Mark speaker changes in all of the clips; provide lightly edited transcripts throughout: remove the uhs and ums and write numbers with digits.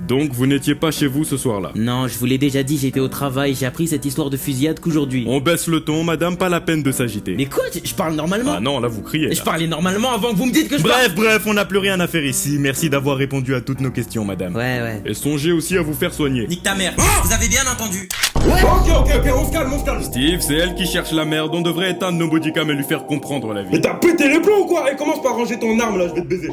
Speaker 1: Donc vous n'étiez pas chez vous ce soir-là?
Speaker 2: Non, je vous l'ai déjà dit, j'étais au travail, j'ai appris cette histoire de fusillade qu'aujourd'hui.
Speaker 1: On baisse le ton, madame, pas la peine de s'agiter.
Speaker 2: Mais quoi? Je parle normalement?
Speaker 1: Ah non, là vous criez.
Speaker 2: Je parlais normalement avant que vous me dites que je
Speaker 1: Bref, on n'a plus rien à faire ici. Merci d'avoir répondu à toutes nos questions, madame.
Speaker 2: Ouais.
Speaker 1: Et songez aussi à vous faire soigner.
Speaker 2: Nique ta mère, vous avez bien entendu?
Speaker 3: Ok, on se calme.
Speaker 1: Steve, c'est elle qui cherche la merde. On devrait éteindre nos bodycams et lui faire comprendre la vie.
Speaker 3: Mais t'as pété les plombs ou quoi? Et commence par ranger ton arme là, je vais te baiser.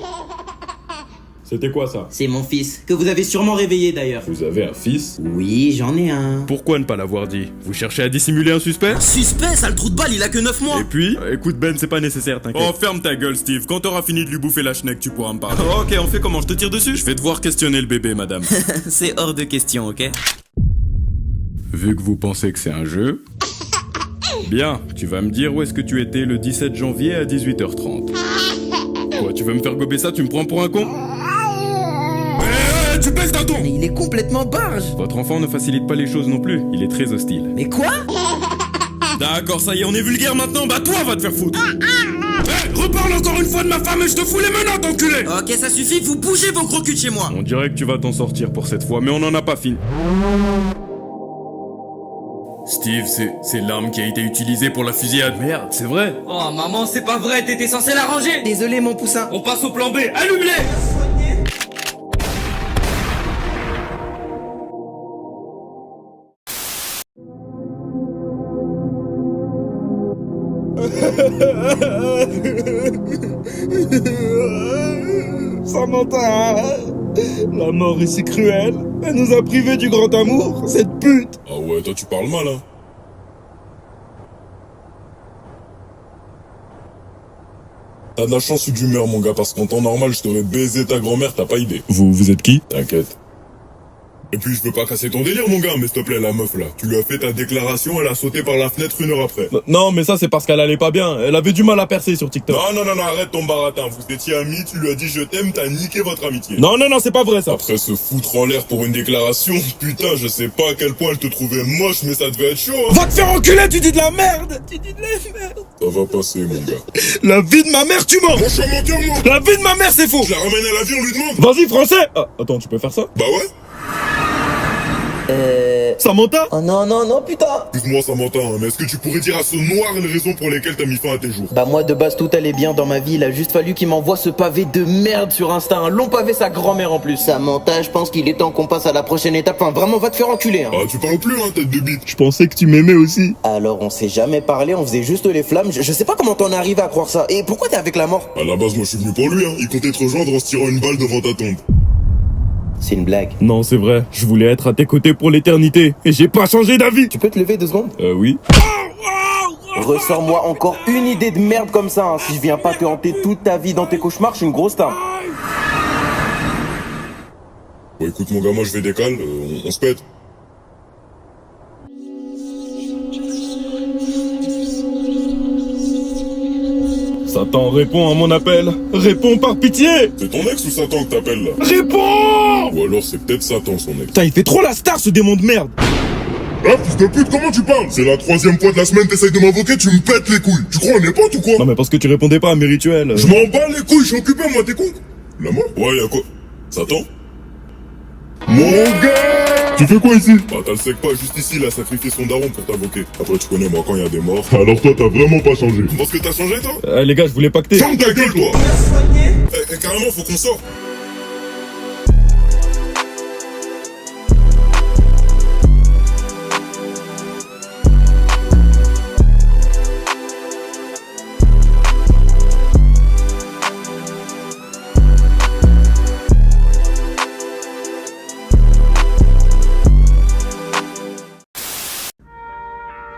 Speaker 1: C'était quoi ça?
Speaker 2: C'est mon fils, que vous avez sûrement réveillé d'ailleurs.
Speaker 1: Vous avez un fils?
Speaker 2: Oui, j'en ai un.
Speaker 1: Pourquoi ne pas l'avoir dit? Vous cherchez à dissimuler un suspect?
Speaker 2: Suspect, sale trou de balle, il a que 9 mois.
Speaker 1: Et puis, écoute Ben, c'est pas nécessaire, t'inquiète. Oh, ferme ta gueule, Steve. Quand t'auras fini de lui bouffer la schneck, tu pourras me parler. Ok, on fait comment? Je te tire dessus? Je vais devoir questionner le bébé, madame.
Speaker 2: C'est hors de question, ok?
Speaker 1: Vu que vous pensez que c'est un jeu... Bien, tu vas me dire où est-ce que tu étais le 17 janvier à 18h30. Quoi, tu veux me faire gober ça? Tu me prends pour un con?
Speaker 3: Tu baisses d'un ton.
Speaker 2: Mais il est complètement barge.
Speaker 1: Votre enfant ne facilite pas les choses non plus, il est très hostile.
Speaker 2: Mais quoi?
Speaker 1: D'accord, ça y est, on est vulgaire maintenant, bah toi va te faire foutre.
Speaker 3: Reparle encore une fois de ma femme et je te fous les menottes, enculé.
Speaker 2: Ok, ça suffit, vous bougez vos gros culs de chez moi.
Speaker 1: On dirait que tu vas t'en sortir pour cette fois, mais on n'en a pas fini. Steve, c'est l'arme qui a été utilisée pour la fusillade. Merde, c'est vrai.
Speaker 4: Oh maman, c'est pas vrai, t'étais censé la ranger.
Speaker 2: Désolé mon poussin.
Speaker 4: On passe au plan B, allume-les.
Speaker 3: Samantha, la mort est si cruelle. Elle nous a privés du grand amour, cette pute.
Speaker 5: Ah ouais, toi tu parles mal, hein. T'as de la chance ou d'humeur, mon gars, parce qu'en temps normal, je t'aurais baisé ta grand-mère, t'as pas idée.
Speaker 1: Vous êtes qui?
Speaker 5: T'inquiète. Et puis, je veux pas casser ton délire, mon gars, mais s'il te plaît, la meuf, là. Tu lui as fait ta déclaration, elle a sauté par la fenêtre 1 heure après.
Speaker 3: Non, mais ça c'est parce qu'elle allait pas bien. Elle avait du mal à percer sur TikTok.
Speaker 5: Non, arrête ton baratin. Vous étiez amis, tu lui as dit je t'aime, t'as niqué votre amitié.
Speaker 3: Non, c'est pas vrai ça.
Speaker 5: Après se foutre en l'air pour une déclaration, putain, je sais pas à quel point elle te trouvait moche, mais ça devait être chaud, hein.
Speaker 3: Va te faire enculer, tu dis de la merde.
Speaker 5: Ça va passer, mon gars.
Speaker 3: La vie de ma mère, tu mens.
Speaker 5: Mon chat menteur, moi.
Speaker 3: La vie de ma mère, c'est faux.
Speaker 5: Je la ramène à la vie, on lui demande.
Speaker 3: Vas-y, français. Ah, attends, tu peux faire ça?
Speaker 5: Bah ouais.
Speaker 3: Samantha?
Speaker 6: Oh non, putain.
Speaker 5: Excuse-moi, Samantha, hein, mais est-ce que tu pourrais dire à ce noir les raisons pour lesquelles t'as mis fin à tes jours?
Speaker 6: Bah moi de base tout allait bien dans ma vie, il a juste fallu qu'il m'envoie ce pavé de merde sur Insta, un long pavé sa grand-mère en plus. Samantha, je pense qu'il est temps qu'on passe à la prochaine étape, enfin vraiment va te faire enculer hein.
Speaker 5: Ah, tu parles plus, hein, tête de bite.
Speaker 3: Je pensais que tu m'aimais aussi.
Speaker 6: Alors on s'est jamais parlé, on faisait juste les flammes, je sais pas comment t'en es arrivé à croire ça. Et pourquoi t'es avec la mort?
Speaker 5: À la base, moi je suis venu pour lui, hein. Il comptait te rejoindre en se tirant une balle devant ta tombe.
Speaker 6: C'est une blague.
Speaker 3: Non, c'est vrai. Je voulais être à tes côtés pour l'éternité. Et j'ai pas changé d'avis.
Speaker 6: Tu peux te lever 2 secondes?
Speaker 3: Oui.
Speaker 6: Ressors-moi encore une idée de merde comme ça, hein. Si je viens pas te hanter toute ta vie dans tes cauchemars, je suis une grosse tarte.
Speaker 5: Bon, écoute, mon gars, moi je vais décaler, on se pète.
Speaker 3: Satan, réponds à mon appel. Réponds par pitié.
Speaker 5: C'est ton ex ou Satan que t'appelles là?
Speaker 3: Réponds.
Speaker 5: Ou alors c'est peut-être Satan son ex.
Speaker 3: Putain, il fait trop la star ce démon de merde.
Speaker 5: Ah, fils de pute, comment tu parles? C'est la 3e fois de la semaine, t'essayes de m'invoquer, tu me pètes les couilles. Tu crois on est potes ou quoi?
Speaker 3: Non mais parce que tu répondais pas à mes rituels.
Speaker 5: Je m'en bats les couilles, je suis occupé, moi, t'es con? La mort? Ouais, y'a quoi? Satan? Mon gars! Tu fais quoi ici? Bah, t'as le sec pas, juste ici, il a sacrifié son daron pour t'invoquer. Après, tu connais, moi, quand y a des morts. Alors toi, t'as vraiment pas changé. Tu penses que t'as changé, toi?
Speaker 3: Les gars, je voulais pacter.
Speaker 5: Ferme ta gueule, toi! Carrément, faut qu'on sorte.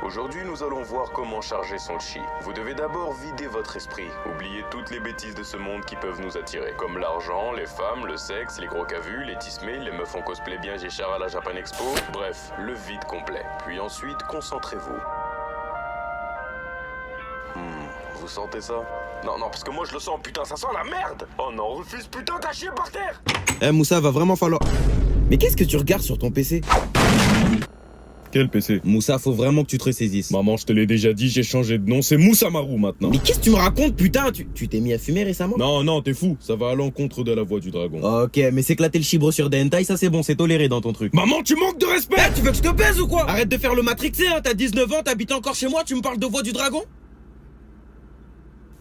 Speaker 7: Aujourd'hui, nous allons voir comment charger son chi. Vous devez d'abord vider votre esprit. Oubliez toutes les bêtises de ce monde qui peuvent nous attirer, comme l'argent, les femmes, le sexe, les gros cavus, les tismés, les meufs en cosplay bien Géchard à la Japan Expo. Bref, le vide complet. Puis ensuite, concentrez-vous. Vous sentez ça? Non, parce que moi je le sens, putain, ça sent la merde! Oh non, refuse, putain, t'as chié par terre!
Speaker 3: Moussa, va vraiment falloir... Mais qu'est-ce que tu regardes sur ton PC? Quel PC?
Speaker 8: Moussa, faut vraiment que tu te ressaisisses.
Speaker 3: Maman, je te l'ai déjà dit, j'ai changé de nom, c'est Moussa Marou maintenant.
Speaker 8: Mais qu'est-ce que tu me racontes, putain? Tu t'es mis à fumer récemment?
Speaker 3: Non, t'es fou, ça va à l'encontre de la voix du dragon.
Speaker 8: Ok, mais s'éclater le chibre sur des hentai, ça c'est bon, c'est toléré dans ton truc.
Speaker 3: Maman, tu manques de respect!
Speaker 8: Tu veux que je te baise ou quoi? Arrête de faire le matrixé, hein, t'as 19 ans, t'habites encore chez moi, tu me parles de voix du dragon?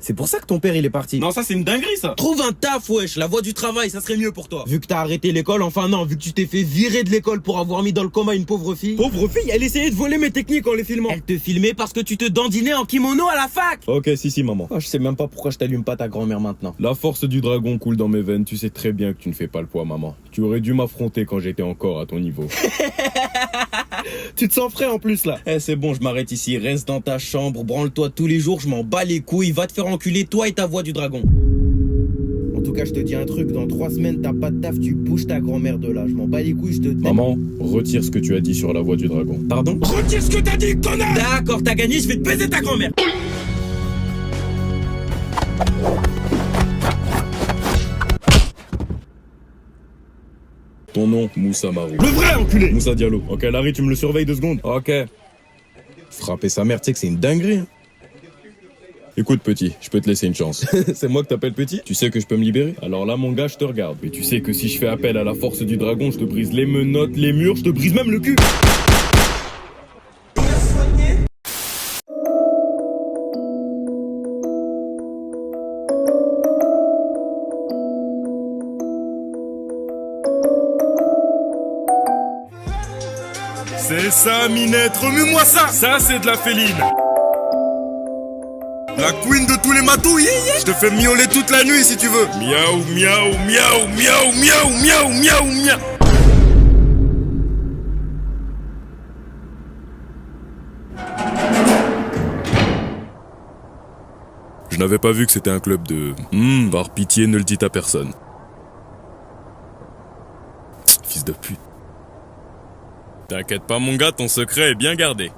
Speaker 8: C'est pour ça que ton père il est parti.
Speaker 3: Non, ça c'est une dinguerie ça!
Speaker 8: Trouve un taf, wesh, la voie du travail, ça serait mieux pour toi. Vu que t'as arrêté l'école, enfin non, vu que tu t'es fait virer de l'école pour avoir mis dans le coma une pauvre fille.
Speaker 3: Pauvre fille, elle essayait de voler mes techniques en les filmant.
Speaker 8: Elle te filmait parce que tu te dandinais en kimono à la fac.
Speaker 3: Ok, si, maman.
Speaker 8: Oh, je sais même pas pourquoi je t'allume pas ta grand-mère maintenant.
Speaker 3: La force du dragon coule dans mes veines, tu sais très bien que tu ne fais pas le poids, maman. Tu aurais dû m'affronter quand j'étais encore à ton niveau.
Speaker 8: Tu te sens frais en plus là. Eh c'est bon, je m'arrête ici, reste dans ta chambre, branle-toi tous les jours, je m'en bats les couilles, va te faire enculer toi et ta voix du dragon. En tout cas, je te dis un truc, dans 3 semaines, t'as pas de taf, tu bouges ta grand-mère de là. Je m'en bats les couilles, je te...
Speaker 3: Maman, retire ce que tu as dit sur la voix du dragon.
Speaker 8: Pardon?
Speaker 3: Retire ce que t'as dit, connard!
Speaker 8: D'accord, t'as gagné, je vais te baiser ta grand-mère.
Speaker 3: Ton nom, Moussa Marou.
Speaker 8: Le vrai enculé!
Speaker 3: Moussa Diallo. Ok, Larry, tu me le surveilles 2 secondes.
Speaker 8: Ok. Frapper sa mère, tu sais que c'est une dinguerie. Hein.
Speaker 3: Écoute, petit, je peux te laisser une chance. C'est moi que t'appelles petit? Tu sais que je peux me libérer? Alors là, mon gars, je te regarde. Mais tu sais que si je fais appel à la force du dragon, je te brise les menottes, les murs, je te brise même le cul! C'est ça, Minette, remue-moi ça! Ça, c'est de la féline! La queen de tous les matous, je te fais miauler toute la nuit si tu veux! Miaou, miaou, miaou, miaou, miaou, miaou, miaou, miaou! Je n'avais pas vu que c'était un club de... par pitié, ne le dites à personne. Fils de pute. T'inquiète pas mon gars, ton secret est bien gardé.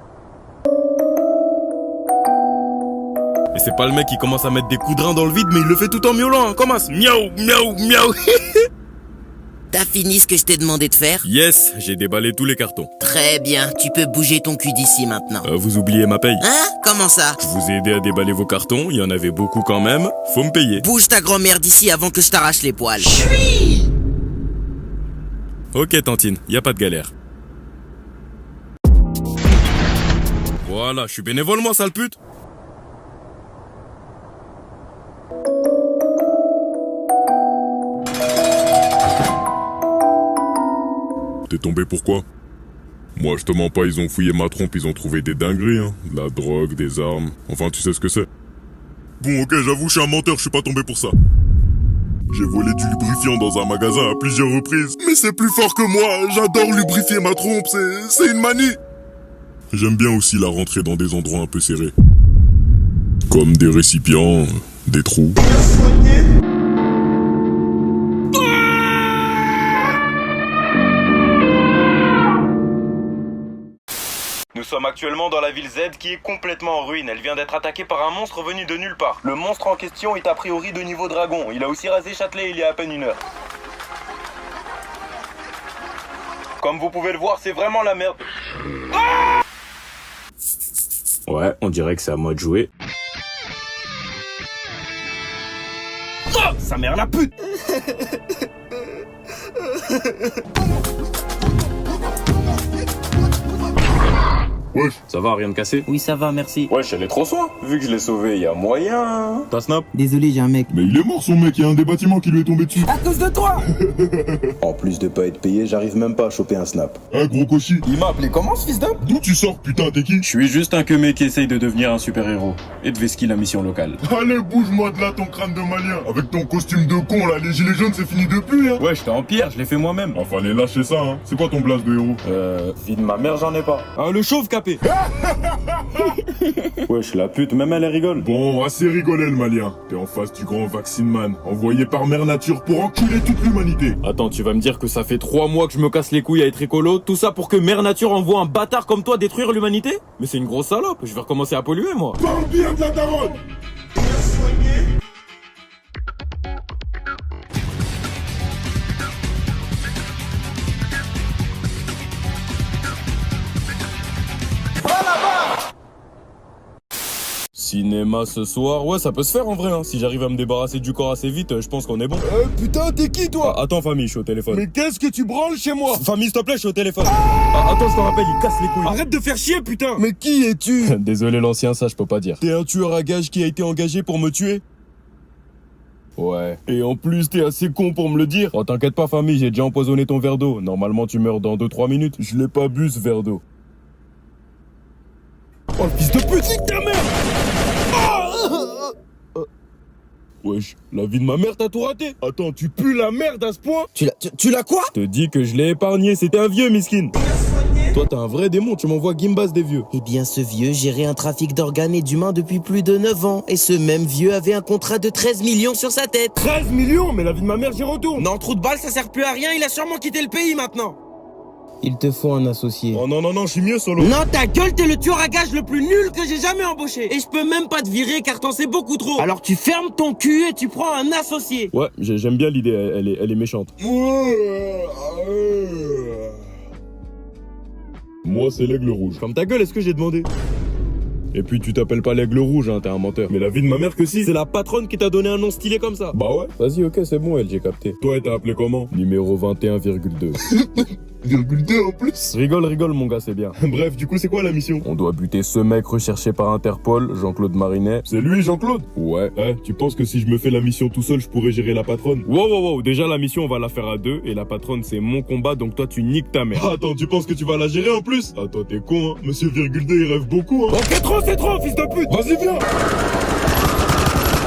Speaker 3: Et c'est pas le mec qui commence à mettre des coups de rein dans le vide, mais il le fait tout en miaulant, hein. Commence. Miaou, miaou, miaou.
Speaker 9: T'as fini ce que je t'ai demandé de faire?
Speaker 3: Yes, j'ai déballé tous les cartons.
Speaker 9: Très bien, tu peux bouger ton cul d'ici maintenant.
Speaker 3: Vous oubliez ma paye.
Speaker 9: Hein? Comment ça?
Speaker 3: Je vous ai aidé à déballer vos cartons, il y en avait beaucoup quand même, faut me payer.
Speaker 9: Bouge ta grand-mère d'ici avant que je t'arrache les poils.
Speaker 3: Ok Tantine, y a pas de galère. Voilà, je suis bénévole moi, sale pute.
Speaker 5: T'es tombé pourquoi? Moi je te mens pas, ils ont fouillé ma trompe, ils ont trouvé des dingueries, hein. De la drogue, des armes, enfin tu sais ce que c'est. Bon ok, j'avoue je suis un menteur, je suis pas tombé pour ça. J'ai volé du lubrifiant dans un magasin à plusieurs reprises. Mais c'est plus fort que moi, j'adore lubrifier ma trompe, c'est une manie. J'aime bien aussi la rentrer dans des endroits un peu serrés. Comme des récipients, des trous.
Speaker 10: Nous sommes actuellement dans la ville Z qui est complètement en ruine. Elle vient d'être attaquée par un monstre venu de nulle part. Le monstre en question est a priori de niveau dragon. Il a aussi rasé Châtelet il y a à peine 1 heure. Comme vous pouvez le voir, c'est vraiment la merde.
Speaker 1: Ouais, on dirait que c'est à moi de jouer.
Speaker 8: Oh, sa mère la pute.
Speaker 5: Wesh.
Speaker 1: Ça va, rien de cassé?
Speaker 2: Oui, ça va, merci.
Speaker 10: Wesh, elle est trop soin. Vu que je l'ai sauvé, il y a moyen.
Speaker 1: Ta snap?
Speaker 2: Désolé, j'ai un mec.
Speaker 5: Mais il est mort son mec, il y a un des bâtiments qui lui est tombé dessus.
Speaker 2: À cause de toi!
Speaker 6: En plus de pas être payé, j'arrive même pas à choper un snap.
Speaker 5: Hein gros cochi?
Speaker 6: Il m'a appelé comment ce fils d'up?
Speaker 5: D'où tu sors putain, t'es qui?
Speaker 1: Je suis juste un queumé qui essaye de devenir un super-héros. Et de vesquiller la mission locale.
Speaker 5: Allez, bouge-moi de là ton crâne de malien. Avec ton costume de con là, les gilets jaunes c'est fini depuis hein.
Speaker 1: Ouais, j'étais en pierre, je l'ai fait moi-même.
Speaker 5: Ah, fallait lâcher ça hein. C'est quoi ton blase de héros?
Speaker 10: Vie de ma mère, j'en ai pas.
Speaker 1: Ah, le chauve capé. Wesh, la pute, même elle rigole.
Speaker 5: Bon, assez rigolé le malien. T'es en face du grand Vaccine Man, envoyé par Mère Nature pour enculer toute l'humanité.
Speaker 1: Attends, tu vas me dire que ça fait 3 mois que je me casse les couilles à être écolo, tout ça pour que Mère Nature envoie un bâtard comme toi détruire l'humanité? Mais c'est une grosse salope, je vais recommencer à polluer moi.
Speaker 5: Parle bien de la daronne.
Speaker 3: Cinéma ce soir, ouais ça peut se faire en vrai, hein. Si j'arrive à me débarrasser du corps assez vite, je pense qu'on est bon.
Speaker 11: Putain, t'es qui toi?
Speaker 3: Ah, attends famille, je suis au téléphone.
Speaker 11: Mais qu'est-ce que tu branles chez moi?
Speaker 3: Famille s'il te plaît, je suis au téléphone. Ah, attends, je te rappelle, il casse les couilles.
Speaker 11: Arrête de faire chier, putain. Mais qui es-tu?
Speaker 3: Désolé l'ancien, ça je peux pas dire.
Speaker 11: T'es un tueur à gages qui a été engagé pour me tuer?
Speaker 3: Ouais. Et en plus, t'es assez con pour me le dire. Oh, t'inquiète pas, famille, j'ai déjà empoisonné ton verre d'eau. Normalement, tu meurs dans 2-3 minutes. Je l'ai pas bu, ce verre d'eau.
Speaker 11: Oh, le fils de pute, nique ta mère!
Speaker 3: Wesh, la vie de ma mère, t'as tout raté.
Speaker 11: Attends, tu pues la merde à ce point?
Speaker 6: Tu l'as quoi?
Speaker 3: Je te dis que je l'ai épargné, c'était un vieux, miskin. Toi, t'es un vrai démon, tu m'envoies Gimbas des vieux.
Speaker 6: Eh bien, ce vieux gérait un trafic d'organes et d'humains depuis plus de 9 ans. Et ce même vieux avait un contrat de 13 millions sur sa tête.
Speaker 11: 13 millions? Mais la vie de ma mère, j'y retourne.
Speaker 8: Non, trou de balle, ça sert plus à rien, il a sûrement quitté le pays maintenant.
Speaker 6: Il te faut un associé.
Speaker 3: Oh non, je suis mieux solo.
Speaker 8: Non, ta gueule, t'es le tueur à gages le plus nul que j'ai jamais embauché. Et je peux même pas te virer car t'en sais beaucoup trop. Alors tu fermes ton cul et tu prends un associé.
Speaker 3: Ouais, j'aime bien l'idée, elle est méchante. Moi, c'est l'aigle rouge. Comme ta gueule, est-ce que j'ai demandé? Et puis tu t'appelles pas l'aigle rouge, hein, t'es un menteur. Mais la vie de ma mère que si. C'est la patronne qui t'a donné un nom stylé comme ça. Bah ouais. Vas-y, ok, c'est bon, elle, j'ai capté. Toi, t'as appelé comment? Numéro 21,2.
Speaker 11: 2 en plus.
Speaker 3: Rigole, mon gars, c'est bien.
Speaker 11: Bref, du coup, c'est quoi la mission?
Speaker 3: On doit buter ce mec recherché par Interpol, Jean-Claude Marinet.
Speaker 11: C'est lui, Jean-Claude?
Speaker 3: Ouais.
Speaker 11: Tu penses que si je me fais la mission tout seul, je pourrais gérer la patronne?
Speaker 3: Wow. Déjà, la mission, on va la faire à 2. Et la patronne, c'est mon combat, donc toi, tu niques ta mère.
Speaker 11: Attends, tu penses que tu vas la gérer en plus? Attends, t'es con, hein. Monsieur virgule 2, il rêve beaucoup, hein. Ok, c'est trop, fils de pute. Vas-y, viens.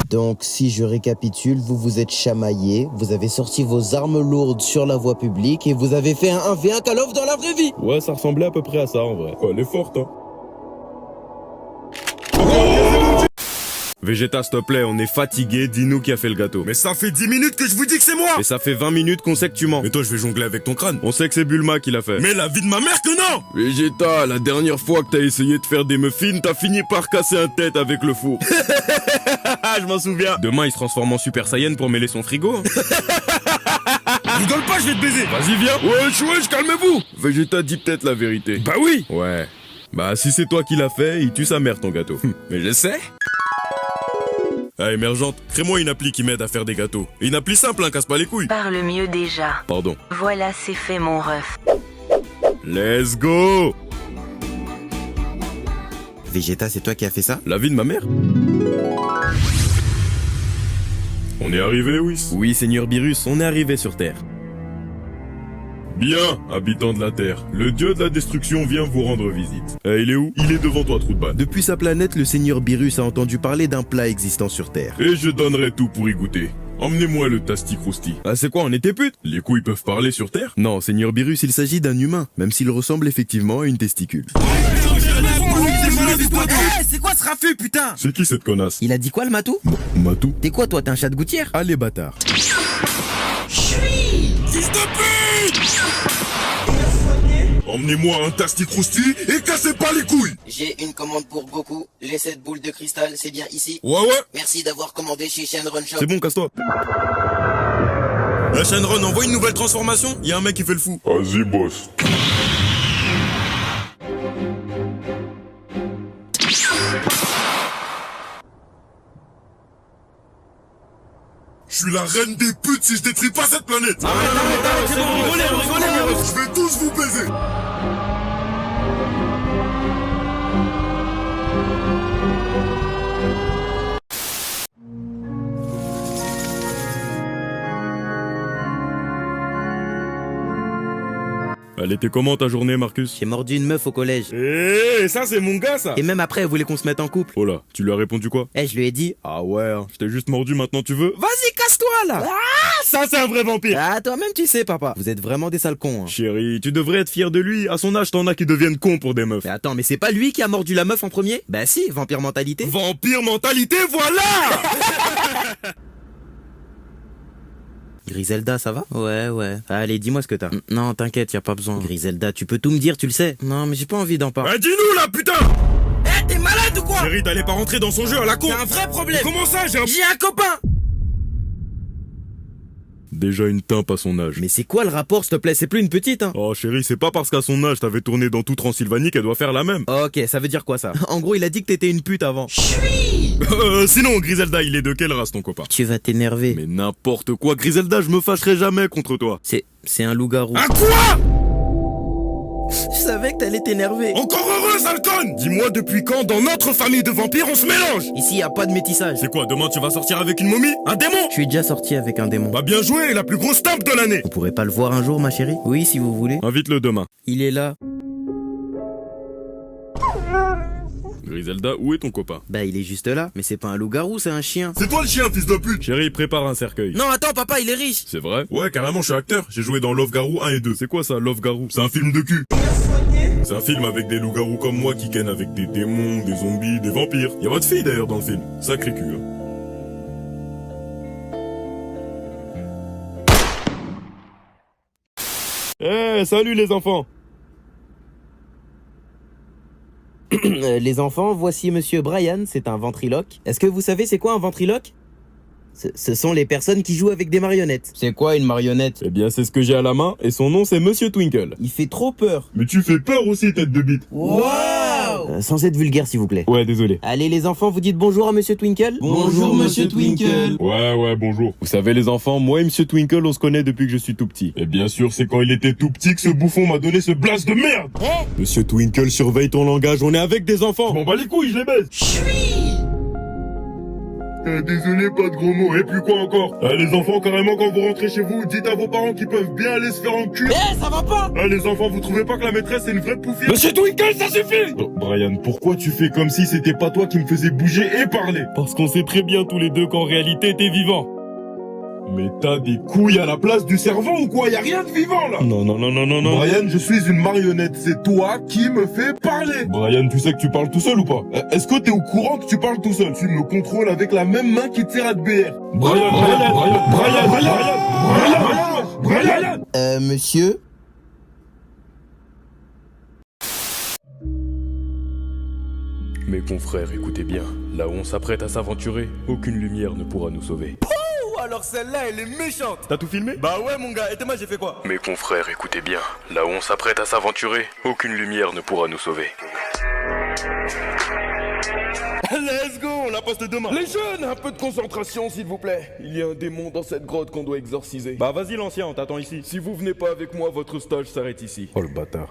Speaker 6: Donc, si je récapitule, vous vous êtes chamaillés, vous avez sorti vos armes lourdes sur la voie publique et vous avez fait un 1v1 Call of dans la vraie vie.
Speaker 3: Ouais, ça ressemblait à peu près à ça, en vrai.
Speaker 11: Elle est forte, hein.
Speaker 1: Vegeta, s'il te plaît, on est fatigué, dis-nous qui a fait le gâteau.
Speaker 11: Mais ça fait 10 minutes que je vous dis que c'est moi.
Speaker 1: Et ça fait 20 minutes qu'on sait que tu mens.
Speaker 11: Mais toi, je vais jongler avec ton crâne.
Speaker 1: On sait que c'est Bulma qui l'a fait.
Speaker 11: Mais la vie de ma mère que non.
Speaker 1: Vegeta, la dernière fois que t'as essayé de faire des muffins, t'as fini par casser un tête avec le four.
Speaker 11: Je m'en souviens.
Speaker 1: Demain, il se transforme en Super Saiyan pour mêler son frigo.
Speaker 11: Rigole pas, je vais te baiser.
Speaker 1: Vas-y, viens. Wesh, calmez-vous. Vegeta dit peut-être la vérité.
Speaker 11: Bah oui.
Speaker 1: Ouais. Bah, si c'est toi qui l'as fait, il tue sa mère, ton gâteau.
Speaker 11: Mais je sais.
Speaker 1: Ah, émergente, crée-moi une appli qui m'aide à faire des gâteaux. Et une appli simple, hein, casse pas les couilles.
Speaker 12: Parle mieux déjà.
Speaker 1: Pardon.
Speaker 12: Voilà, c'est fait, mon ref.
Speaker 1: Let's go.
Speaker 6: Vegeta, c'est toi qui as fait ça?
Speaker 1: La vie de ma mère?
Speaker 11: On est arrivé, Whis?
Speaker 1: Oui, Seigneur Beerus, on est arrivé sur Terre.
Speaker 11: Bien, habitants de la Terre, le dieu de la destruction vient vous rendre visite. Il est où? Il est devant toi, trou de balle.
Speaker 13: Depuis sa planète, le Seigneur Beerus a entendu parler d'un plat existant sur Terre.
Speaker 11: Et je donnerai tout pour y goûter. Emmenez-moi le Tasti Crousti.
Speaker 1: Ah, c'est quoi, on était pute?
Speaker 11: Les couilles peuvent parler sur Terre?
Speaker 13: Non, Seigneur Beerus, il s'agit d'un humain, même s'il ressemble effectivement à une testicule.
Speaker 8: C'est quoi ce raffut, putain?
Speaker 11: C'est qui cette connasse?
Speaker 2: Il a dit quoi, le matou?
Speaker 11: Matou?
Speaker 2: T'es quoi, toi, t'es un chat de gouttière?
Speaker 13: Allez, bâtard.
Speaker 11: Fils de pute! Emmenez-moi un Tasti Crousti et cassez pas les couilles!
Speaker 6: J'ai une commande pour Goku. Les 7 boules de cristal, c'est bien ici?
Speaker 11: Ouais.
Speaker 6: Merci d'avoir commandé chez Shenron Shop.
Speaker 1: C'est bon, casse-toi.
Speaker 11: Shenron, envoie une nouvelle transformation. Y a un mec qui fait le fou. Vas-y, boss. Je suis la reine des putes si je détruis pas cette planète.
Speaker 8: Arrête, c'est bon, rigolez.
Speaker 11: Je vais tous vous baiser.
Speaker 1: Elle était comment ta journée, Marcus?
Speaker 2: J'ai mordu une meuf au collège.
Speaker 11: Ça c'est mon gars, ça.
Speaker 2: Et même après, elle voulait qu'on se mette en couple.
Speaker 1: Oh là, tu lui as répondu quoi?
Speaker 2: Je lui ai dit...
Speaker 1: Ah ouais, je t'ai juste mordu, maintenant tu veux?
Speaker 2: Vas-y, casse-toi, là.
Speaker 11: Ça c'est un vrai vampire.
Speaker 2: Ah, toi-même, tu sais, papa. Vous êtes vraiment des sales cons, hein.
Speaker 1: Chérie, tu devrais être fier de lui. À son âge, t'en as qui deviennent cons pour des meufs.
Speaker 2: Mais attends, mais c'est pas lui qui a mordu la meuf en premier? Bah si, vampire mentalité.
Speaker 11: Vampire mentalité, voilà.
Speaker 2: Griselda, ça va? Ouais. Allez, dis-moi ce que t'as. Non, t'inquiète, y a pas besoin. Griselda, tu peux tout me dire, tu le sais. Non, mais j'ai pas envie d'en parler.
Speaker 11: Dis-nous là, putain.
Speaker 8: T'es malade ou quoi?
Speaker 11: Chérie, t'allais pas rentrer dans son jeu à la con.
Speaker 8: T'as un vrai problème.
Speaker 11: Comment ça,
Speaker 8: J'ai un copain.
Speaker 3: déjà une teinte à son âge.
Speaker 2: Mais c'est quoi le rapport, s'il te plaît? C'est plus une petite, hein?
Speaker 3: Oh chérie, c'est pas parce qu'à son âge t'avais tourné dans tout Transylvanie qu'elle doit faire la même.
Speaker 2: Ok, ça veut dire quoi ça? En gros, il a dit que t'étais une pute avant.
Speaker 3: Sinon, Griselda, il est de quelle race ton copain?
Speaker 2: Tu vas t'énerver.
Speaker 3: Mais n'importe quoi, Griselda, je me fâcherai jamais contre toi.
Speaker 2: C'est un loup-garou.
Speaker 3: Un quoi?
Speaker 2: Je savais que t'allais t'énerver.
Speaker 3: Encore heureux, sale conne! Dis-moi depuis quand, dans notre famille de vampires, on se mélange?
Speaker 2: Ici, y a pas de métissage.
Speaker 3: C'est quoi, demain tu vas sortir avec une momie? Un démon?
Speaker 2: Je suis déjà sorti avec un démon.
Speaker 3: Bah bien joué, la plus grosse tape de l'année!
Speaker 2: Vous pourrez pas le voir un jour, ma chérie? Oui, si vous voulez.
Speaker 3: Invite-le demain.
Speaker 2: Il est là.
Speaker 3: Griselda, où est ton copain?
Speaker 2: Bah, il est juste là. Mais c'est pas un loup-garou, c'est un chien.
Speaker 5: C'est toi le chien, fils de pute!
Speaker 3: Chérie, prépare un cercueil.
Speaker 2: Non, attends, papa, il est riche.
Speaker 3: C'est vrai?
Speaker 5: Ouais, carrément, je suis acteur. J'ai joué dans Love Garou 1 et 2.
Speaker 3: C'est quoi ça, Love Garou?
Speaker 5: C'est un film de cul. C'est un film avec des loups-garous comme moi qui kennent avec des démons, des zombies, des vampires. Y'a votre fille d'ailleurs dans le film. Sacré cul, hein.
Speaker 3: Salut les enfants!
Speaker 2: Les enfants, voici monsieur Brian, c'est un ventriloque. Est-ce que vous savez c'est quoi un ventriloque? Ce sont les personnes qui jouent avec des marionnettes.
Speaker 8: C'est quoi une marionnette?
Speaker 3: Eh bien, c'est ce que j'ai à la main, et son nom c'est Monsieur Twinkle.
Speaker 2: Il fait trop peur.
Speaker 5: Mais tu fais peur aussi, tête de bite.
Speaker 2: Waouh! Sans être vulgaire, s'il vous plaît.
Speaker 3: Ouais, désolé.
Speaker 2: Allez, les enfants, vous dites bonjour à monsieur Twinkle?
Speaker 8: Bonjour, monsieur Twinkle.
Speaker 5: Ouais, bonjour.
Speaker 3: Vous savez les enfants, moi et Monsieur Twinkle, on se connaît depuis que je suis tout petit.
Speaker 5: Et bien sûr, c'est quand il était tout petit que ce bouffon m'a donné ce blast de merde.
Speaker 3: Monsieur Twinkle, surveille ton langage, on est avec des enfants.
Speaker 5: Bon bah les couilles, je les baisse. Désolé, pas de gros mots. Et puis quoi encore? Les enfants, carrément, quand vous rentrez chez vous, dites à vos parents qu'ils peuvent bien aller se faire enculer.
Speaker 2: Ça va pas?
Speaker 5: Les enfants, vous trouvez pas que la maîtresse est une vraie poufière?
Speaker 3: Monsieur Twinkle, ça suffit!
Speaker 5: Oh, Brian, pourquoi tu fais comme si c'était pas toi qui me faisais bouger et parler?
Speaker 3: Parce qu'on sait très bien tous les deux qu'en réalité t'es vivant.
Speaker 5: Mais t'as des couilles à la place du cerveau ou quoi? Y'a rien de vivant là!
Speaker 3: Non.
Speaker 5: Brian, je suis une marionnette, c'est toi qui me fais parler! Brian, tu sais que tu parles tout seul ou pas? Est-ce que t'es au courant que tu parles tout seul? Tu me contrôles avec la même main qui te sert à te BR. Brian!
Speaker 6: Monsieur?
Speaker 1: Mes confrères, écoutez bien. Là où on s'apprête à s'aventurer, aucune lumière ne pourra nous sauver.
Speaker 10: Alors celle-là, elle est méchante.
Speaker 3: T'as tout filmé?
Speaker 10: Bah ouais mon gars, et moi j'ai fait quoi?
Speaker 1: Mes confrères, écoutez bien. Là où on s'apprête à s'aventurer, aucune lumière ne pourra nous sauver.
Speaker 10: Let's go, on la poste demain. Les jeunes, un peu de concentration s'il vous plaît. Il y a un démon dans cette grotte qu'on doit exorciser.
Speaker 3: Bah vas-y l'ancien, on t'attend ici.
Speaker 10: Si vous venez pas avec moi, votre stage s'arrête ici.
Speaker 3: Oh le bâtard.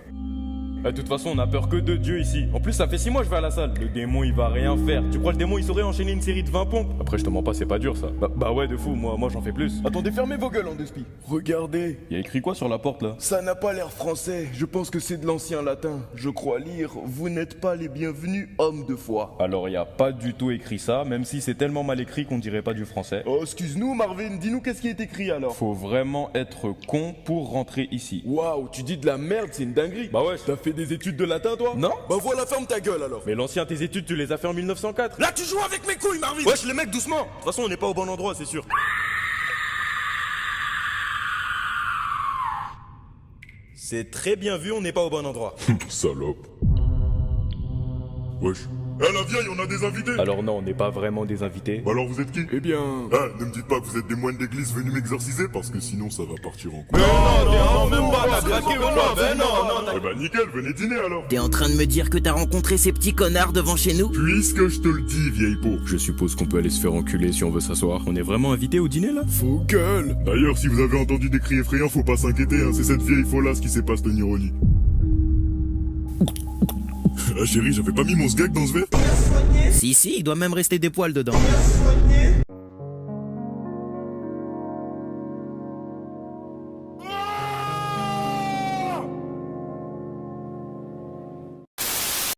Speaker 3: De toute façon, on a peur que de Dieu ici. En plus, ça fait 6 mois que je vais à la salle. Le démon, il va rien faire. Tu crois le démon, il saurait enchaîner une série de 20 pompes? Après, je te mens pas, c'est pas dur ça. Bah ouais, de fou, moi j'en fais plus.
Speaker 10: Attendez, fermez vos gueules en deux spi. Regardez.
Speaker 3: Il y a écrit quoi sur la porte là?
Speaker 10: Ça n'a pas l'air français. Je pense que c'est de l'ancien latin. Je crois lire « Vous n'êtes pas les bienvenus, hommes de foi ».
Speaker 3: Alors, il y a pas du tout écrit ça, même si c'est tellement mal écrit qu'on dirait pas du français.
Speaker 10: Oh, excuse-nous Marvin, dis-nous qu'est-ce qui est écrit alors.
Speaker 3: Faut vraiment être con pour rentrer ici.
Speaker 10: Waouh, tu dis de la merde, c'est une dinguerie.
Speaker 3: Bah ouais.
Speaker 10: T'as fait des études de latin toi?
Speaker 3: Non.
Speaker 10: Bah voilà, ferme ta gueule alors.
Speaker 3: Mais l'ancien, tes études, tu les as fait en 1904.
Speaker 10: Là tu joues avec mes couilles Marvin.
Speaker 3: Wesh les mecs, doucement. De toute façon, on n'est pas au bon endroit, c'est sûr. C'est très bien vu, on n'est pas au bon endroit.
Speaker 5: Salope. Wesh. La vieille, on a des invités.
Speaker 3: Alors non, on n'est pas vraiment des invités.
Speaker 5: Bah alors vous êtes qui?
Speaker 10: Eh bien...
Speaker 5: Ne me dites pas que vous êtes des moines d'église venus m'exorciser, parce que sinon ça va partir en couille.
Speaker 10: Non, même pas, t'as craqué ou quoi? Non.
Speaker 5: Eh bah nickel, venez dîner alors.
Speaker 9: T'es en train de me dire que t'as rencontré ces petits connards devant chez nous?
Speaker 5: Puisque je te le dis, vieille peau.
Speaker 1: Je suppose qu'on peut aller se faire enculer si on veut s'asseoir. On est vraiment invité au dîner là?
Speaker 10: Faux gueule.
Speaker 5: D'ailleurs, si vous avez entendu des cris effrayants, faut pas s'inquiéter, hein, c'est cette vieille folasse qui sait pas se tenir au lit. Ah chérie, j'avais pas mis mon sgag dans ce verre?
Speaker 2: Si, il doit même rester des poils dedans.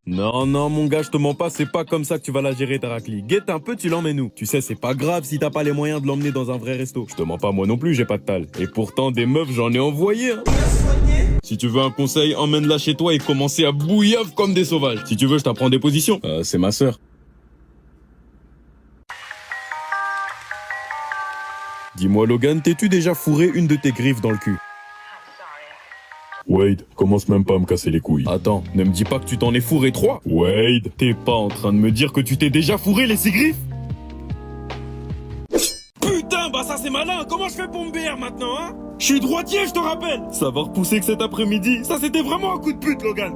Speaker 3: Non, mon gars, je te mens pas, c'est pas comme ça que tu vas la gérer, ta raclie. Guette un peu, tu l'emmènes où? Tu sais, c'est pas grave si t'as pas les moyens de l'emmener dans un vrai resto. Je te mens pas, moi non plus, j'ai pas de tal. Et pourtant, des meufs, j'en ai envoyé, hein. Si tu veux un conseil, emmène-la chez toi et commencez à bouillave comme des sauvages. Si tu veux, je t'apprends des positions. C'est ma sœur. Dis-moi, Logan, t'es-tu déjà fourré une de tes griffes dans le cul?
Speaker 5: Wade, commence même pas à me casser les couilles.
Speaker 3: Attends, ne me dis pas que tu t'en es fourré 3.
Speaker 5: Wade,
Speaker 3: T'es pas en train de me dire que tu t'es déjà fourré les 6 griffes? Putain, bah ça c'est
Speaker 11: malin. Comment je fais pour me BR maintenant, hein? Je suis droitier, je te rappelle. Ça va repousser que cet après-midi. Ça, c'était vraiment un coup de pute, Logan.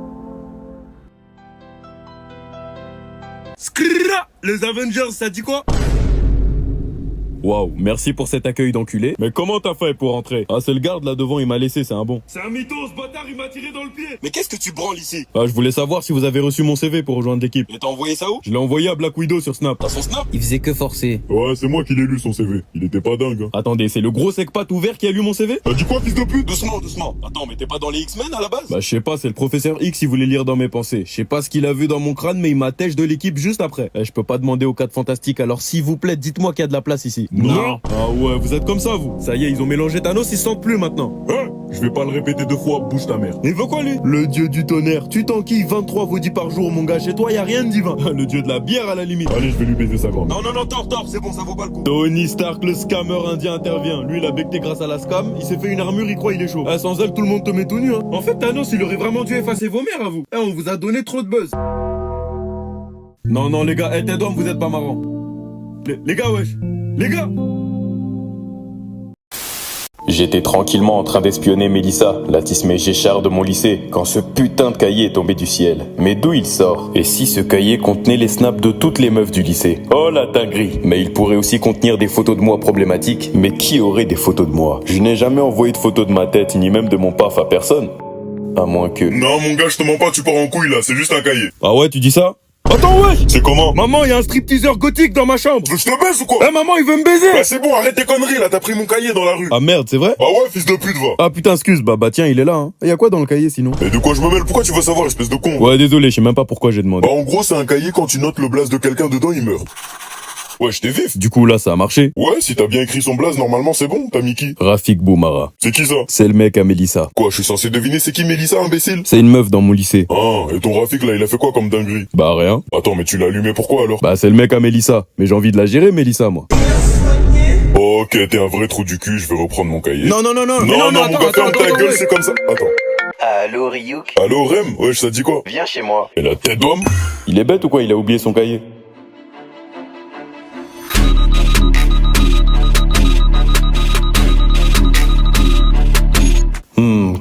Speaker 11: Skrrra, les Avengers, ça dit quoi?
Speaker 3: Waouh, merci pour cet accueil d'enculé. Mais comment t'as fait pour rentrer? Ah, c'est le garde là devant, il m'a laissé, c'est un bon.
Speaker 11: C'est un mytho, ce bâtard, il m'a tiré dans le pied.
Speaker 5: Mais qu'est-ce que tu branles ici?
Speaker 3: Ah, je voulais savoir si vous avez reçu mon CV pour rejoindre l'équipe.
Speaker 5: Et t'as envoyé ça où?
Speaker 3: Je l'ai envoyé à Black Widow sur Snap.
Speaker 5: T'as son Snap?
Speaker 2: Il faisait que forcer.
Speaker 5: Ouais, c'est moi qui l'ai lu son CV. Il était pas dingue, hein.
Speaker 3: Attendez, c'est le gros sec-patte ouvert qui a lu mon CV?
Speaker 5: T'as dit quoi, fils de pute? Doucement, doucement. Attends, mais t'es pas dans les X-Men à la base?
Speaker 3: Bah, je sais pas, c'est le professeur X, il voulait lire dans mes pensées. Je sais pas ce qu'il a vu dans mon crâne, mais il m'attèche de l'équipe juste après. Je peux pas demander aux 4 fantastiques, alors s'il vous plaît, dites-moi qu'il y a de la place ici.
Speaker 5: Non.
Speaker 3: Ah ouais, vous êtes comme ça, vous. Ça y est, ils ont mélangé Thanos, ils se sentent plus maintenant.
Speaker 5: Hein? Je vais pas le répéter 2 fois, bouge ta mère.
Speaker 3: Il veut quoi, lui? Le dieu du tonnerre. Tu t'enquilles 23 vaudis par jour, mon gars. Chez toi, y a rien de divin. Le dieu de la bière, à la limite.
Speaker 5: Allez, je vais lui baiser sa grande.
Speaker 11: Non, tort, c'est bon, ça vaut pas le coup.
Speaker 3: Tony Stark, le scammer indien, intervient. Lui, il a becté grâce à la scam. Il s'est fait une armure, il croit il est chaud. Sans elle, tout le monde te met tout nu, hein. En fait, Thanos, il aurait vraiment dû effacer vos mères à vous. On vous a donné trop de buzz. Non, les gars, tête d'homme, vous êtes pas marrants. Les gars, wesh. Les gars.
Speaker 7: J'étais tranquillement en train d'espionner Mélissa, la Tismé Géchard de mon lycée, quand ce putain de cahier est tombé du ciel. Mais d'où il sort? Et si ce cahier contenait les snaps de toutes les meufs du lycée? Oh la dinguerie! Mais il pourrait aussi contenir des photos de moi problématiques. Mais qui aurait des photos de moi? Je n'ai jamais envoyé de photos de ma tête, ni même de mon paf à personne. À moins que...
Speaker 5: Non, mon gars, je te mens pas, tu pars en couille là, c'est juste un cahier.
Speaker 3: Ah ouais, tu dis ça? Attends, wesh!
Speaker 5: C'est comment?
Speaker 3: Maman, il y a un stripteaseur gothique dans ma chambre!
Speaker 5: Je te baise ou quoi?
Speaker 3: Maman, il veut me baiser!
Speaker 5: Bah c'est bon, arrête tes conneries là, t'as pris mon cahier dans la rue.
Speaker 3: Ah merde, c'est vrai?
Speaker 5: Bah ouais, fils de pute, va.
Speaker 3: Ah putain, excuse, bah tiens, il est là, hein. Y a quoi dans le cahier sinon?
Speaker 5: Et de quoi je me mêle? Pourquoi tu veux savoir, espèce de con?
Speaker 3: Ouais, désolé, je sais même pas pourquoi j'ai demandé.
Speaker 5: Bah en gros, c'est un cahier, quand tu notes le blaze de quelqu'un dedans, il meurt. Ouais, je t'ai vif.
Speaker 3: Du coup, là, ça a marché.
Speaker 5: Ouais, si t'as bien écrit son blaze, normalement c'est bon, t'as mis qui?
Speaker 3: Rafik Boumara.
Speaker 5: C'est qui ça?
Speaker 3: C'est le mec à Mélissa.
Speaker 5: Quoi, je suis censé deviner c'est qui Mélissa, imbécile?
Speaker 3: C'est une meuf dans mon lycée.
Speaker 5: Ah, et ton Rafik là, il a fait quoi comme dinguerie?
Speaker 3: Bah rien.
Speaker 5: Attends, mais tu l'as allumé pourquoi alors?
Speaker 3: Bah c'est le mec à Mélissa. Mais j'ai envie de la gérer, Mélissa, moi.
Speaker 5: Ok, t'es un vrai trou du cul, je vais reprendre mon cahier.
Speaker 3: Non,
Speaker 5: Non, mon gars, ferme ta gueule, c'est comme ça. Attends.
Speaker 9: Allô, Ryuk?
Speaker 5: Allô, Rem? Wesh, ça dit quoi?
Speaker 9: Viens chez moi.
Speaker 5: Et la tête d'homme?
Speaker 7: Il est bête ou quoi? Il a oublié son cahier.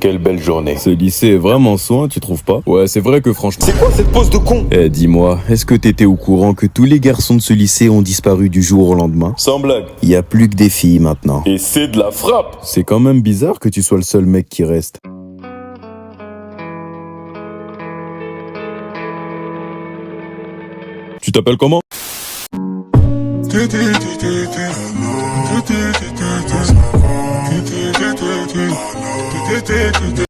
Speaker 7: Quelle belle journée.
Speaker 3: Ce lycée est vraiment soin, tu trouves pas? Ouais, c'est vrai que franchement...
Speaker 8: C'est quoi cette pose de con?
Speaker 3: Dis-moi, est-ce que t'étais au courant que tous les garçons de ce lycée ont disparu du jour au lendemain?
Speaker 7: Sans blague.
Speaker 3: Il y a plus que des filles maintenant.
Speaker 7: Et c'est de la frappe.
Speaker 3: C'est quand même bizarre que tu sois le seul mec qui reste. Tu t'appelles comment?